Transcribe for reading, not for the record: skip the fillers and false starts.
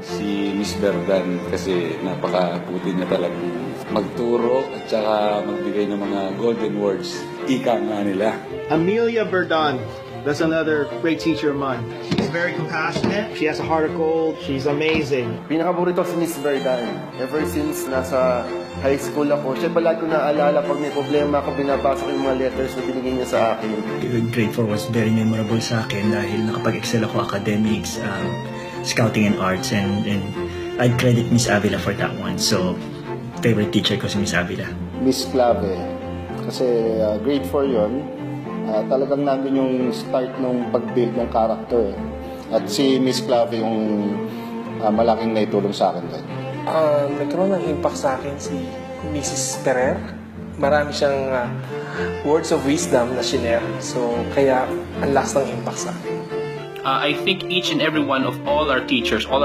si Miss Verdan kasi napakabuti niya talagang magturo at saka magbigay ng mga golden words. Ika nga nila. Amelia Verdon, that's another great teacher of mine. She's very compassionate. She has a heart of gold. She's amazing. Pinakapaborito si Miss Verdan. Ever since nasa high school ako, siya palagi ko naaalala pag may problema ako, binabasa ko yung mga letters na binigay niya sa akin. Grade 4 was very memorable sa akin dahil nakapag-excel ako academics, scouting and arts, and I'd credit Miss Avila for that one. So, favorite teacher ko si Miss Avila. Miss Clave, kasi grade 4 yun, talagang nandun yung start ng pag-build ng character. At si Miss Clave yung malaking naitulong sa akin doon. Nagkaroon ng impact sa akin si Mrs. Ferrer. Marami siyang words of wisdom na shinare. So, kaya ang lakas ng impact sa akin. I think each and every one of all our teachers, all our